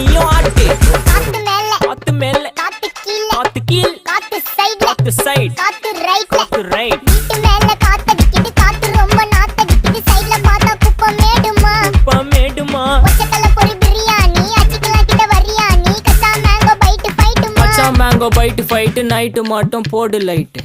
நீயும் ஆட்டு. காத்து மேல காத்து மேல காத்து கீழ காத்து கீழ் காத்து சைடுல காத்து சைடு காத்து ரைட்ல காத்து ரைட். வீட்டு மேல காத்தடிக்குது காத்து ரொம்ப நாத்தடிக்குது சைடுல பார்த்தா குப்பை மேடுமா மேடுமா ஒச்சக்கல்ல பொரி பிரியாணி அச்சிக்கலாம் கிட்ட வரியாணி கச்சா மேங்கோ பைட்டு ஃபைட்டுமா மேங்கோ பைட்டு ஃபைட்டு நைட்டு மட்டும் போடு லைட்டு.